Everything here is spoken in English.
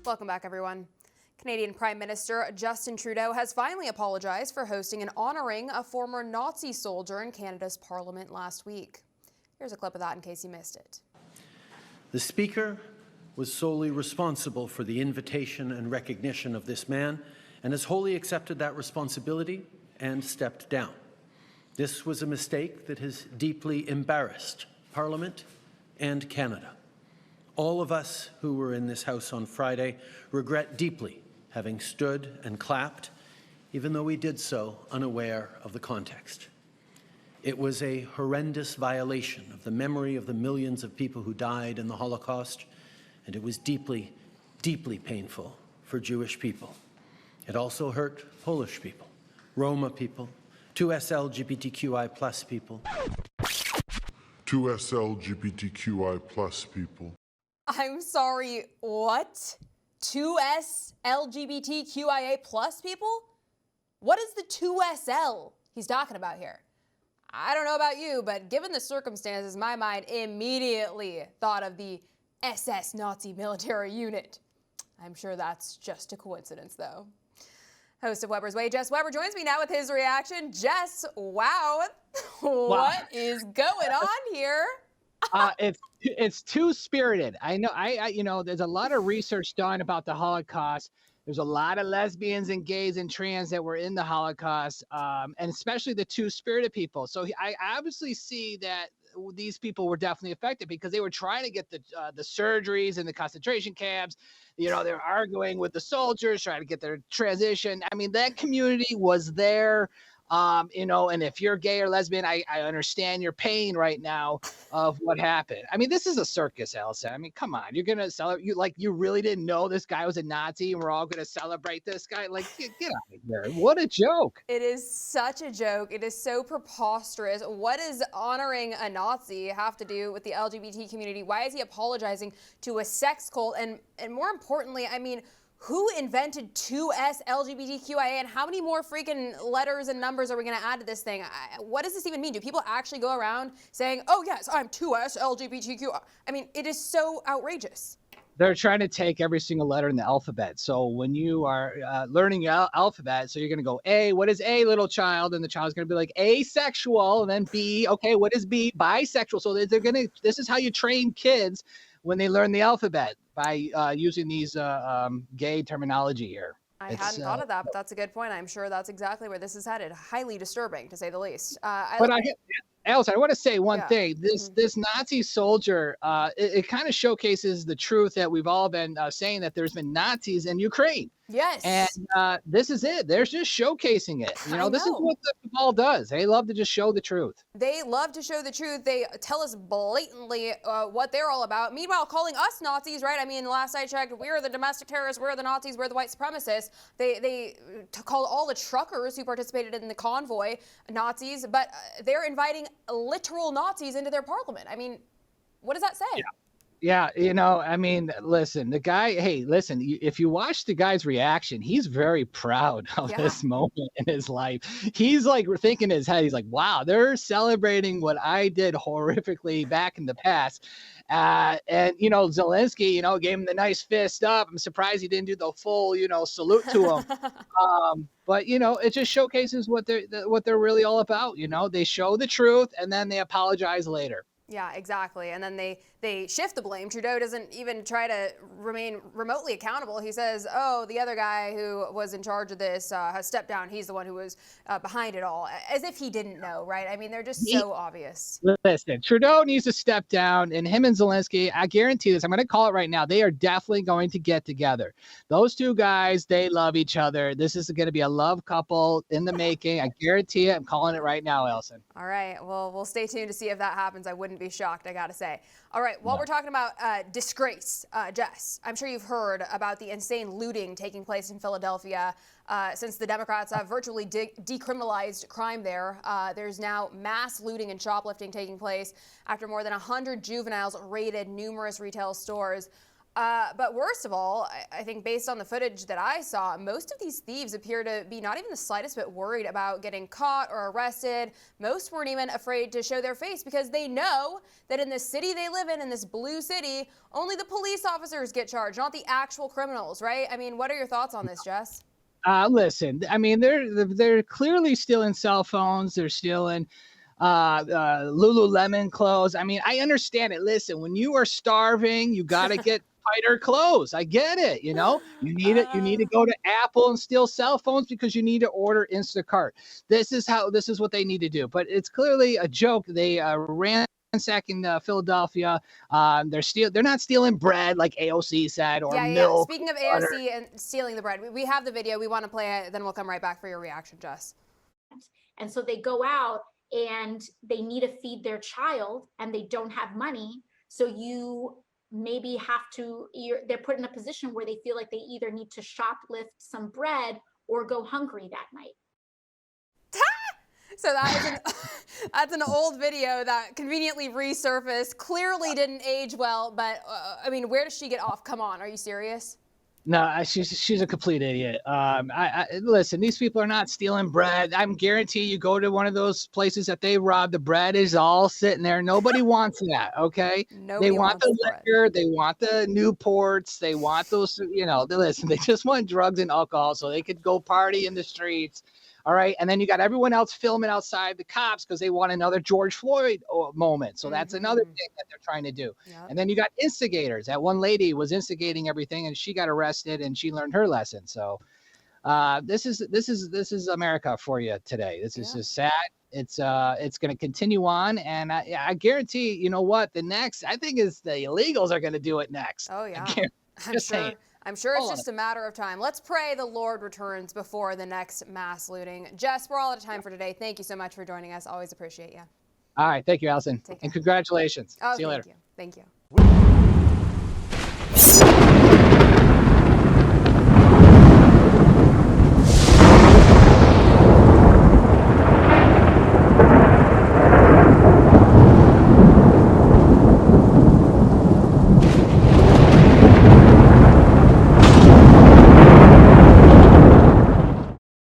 Welcome back, everyone. Canadian Prime Minister Justin Trudeau has finally apologized for hosting and honoring a former Nazi soldier in Canada's Parliament last week. Here's a clip of that in case you missed it. The Speaker was solely responsible for the invitation and recognition of this man and has wholly accepted that responsibility and stepped down. This was a mistake that has deeply embarrassed Parliament and Canada. All of us who were in this House on Friday regret deeply having stood and clapped, even though we did so unaware of the context. It was a horrendous violation of the memory of the millions of people who died in the Holocaust, and it was deeply, deeply painful for Jewish people. It also hurt Polish people, Roma people, 2SLGBTQI+ people. 2SLGBTQI+ people. I'm sorry, what? 2SLGBTQIA+ people? What is the 2SL he's talking about here? I don't know about you, but given the circumstances, my mind immediately thought of the SS Nazi military unit. I'm sure that's just a coincidence, though. Host of Weber's Way, Jess Weber, joins me now with his reaction. Jess, wow, what is going on here? It's two-spirited. I know, there's a lot of research done about the Holocaust. There's a lot of lesbians and gays and trans that were in the Holocaust, and especially the two-spirited people. So I obviously see that these people were definitely affected because they were trying to get the surgeries in the concentration camps. You know, they're arguing with the soldiers, trying to get their transition. I mean, that community was there. And if you're gay or lesbian, I understand your pain right now of what happened. I mean, this is a circus, Elsa. I mean, come on, you're going to celebrate. You really didn't know this guy was a Nazi and we're all going to celebrate this guy. Like, get out of here. What a joke. It is such a joke. It is so preposterous. What does honoring a Nazi have to do with the LGBT community? Why is he apologizing to a sex cult? And more importantly, I mean, who invented 2SLGBTQIA, and how many more freaking letters and numbers are we going to add to this thing? What does this even mean? Do people actually go around saying, oh, yes, I'm 2SLGBTQIA? I mean, it is so outrageous. They're trying to take every single letter in the alphabet. So when you are learning your alphabet, so you're going to go A, what is A, little child? And the child's going to be like asexual, and then B, okay, what is B? Bisexual. So this is how you train kids when they learn the alphabet, by using these gay terminology here. I hadn't thought of that, but that's a good point. I'm sure that's exactly where this is headed. Highly disturbing, to say the least. Elsa, I want to say one thing. This Nazi soldier, it kind of showcases the truth that we've all been saying, that there's been Nazis in Ukraine. Yes. And this is it. They're just showcasing it. You know, this is what the cabal does. They love to just show the truth. They love to show the truth. They tell us blatantly what they're all about. Meanwhile, calling us Nazis, right? I mean, last I checked, we're the domestic terrorists, we're the Nazis, we're the white supremacists. They called all the truckers who participated in the convoy Nazis, but they're inviting literal Nazis into their parliament. I mean, what does that say? Yeah, I mean, listen, the guy, if you watch the guy's reaction, he's very proud of this moment in his life. He's like thinking in his head, he's like, wow, they're celebrating what I did horrifically back in the past. And, Zelensky, gave him the nice fist up. I'm surprised he didn't do the full, salute to him. But, it just showcases what they're really all about. They show the truth and then they apologize later. Yeah, exactly. And then they shift the blame. Trudeau doesn't even try to remain remotely accountable. He says, oh, the other guy who was in charge of this has stepped down. He's the one who was behind it all, as if he didn't know, right? I mean, they're just so obvious. Listen, Trudeau needs to step down, and him and Zelensky, I guarantee this, I'm going to call it right now, they are definitely going to get together. Those two guys, they love each other. This is going to be a love couple in the making. I guarantee it. I'm calling it right now, Elson. All right. Well, we'll stay tuned to see if that happens. I wouldn't be shocked, I got to say. All right. While we're talking about disgrace, Jess, I'm sure you've heard about the insane looting taking place in Philadelphia since the Democrats have virtually decriminalized crime there. There's now mass looting and shoplifting taking place after more than 100 juveniles raided numerous retail stores. But worst of all, I think based on the footage that I saw, most of these thieves appear to be not even the slightest bit worried about getting caught or arrested. Most weren't even afraid to show their face because they know that in the city they live in this blue city, only the police officers get charged, not the actual criminals, right? I mean, what are your thoughts on this, Jess? Listen, I mean, they're clearly stealing cell phones. They're stealing Lululemon clothes. I mean, I understand it. Listen, when you are starving, you got to get tighter clothes. I get it. You know, you need it. You need to go to Apple and steal cell phones because you need to order Instacart. This is what they need to do. But it's clearly a joke. They ransacking Philadelphia. They're not stealing bread like AOC said or milk. Speaking of AOC and stealing the bread, we have the video. We want to play it. Then we'll come right back for your reaction, Jess. And so they go out and they need to feed their child and they don't have money. So you maybe they're put in a position where they feel like they either need to shoplift some bread or go hungry that night. So that's an old video that conveniently resurfaced. Clearly didn't age well, but I mean, where does she get off? Come on, are you serious? No, she's a complete idiot. Listen, these people are not stealing bread. I'm guarantee you go to one of those places that they rob, the bread is all sitting there. Nobody wants that, okay? Nobody they want the liquor, bread. they want the Newports, they want those, listen, they just want drugs and alcohol so they could go party in the streets. All right. And then you got everyone else filming outside the cops because they want another George Floyd moment. So that's another thing that they're trying to do. Yep. And then you got instigators. That one lady was instigating everything and she got arrested and she learned her lesson. So this is America for you today. This is just sad. It's going to continue on. And I guarantee, you know what? The next, I think, is the illegals are going to do it next. Oh, yeah. I'm sure it's just a matter of time. Let's pray the Lord returns before the next mass looting. Jess, we're all out of time for today. Thank you so much for joining us. Always appreciate you. All right. Thank you, Allison. And congratulations. Oh, see you later. Thank you.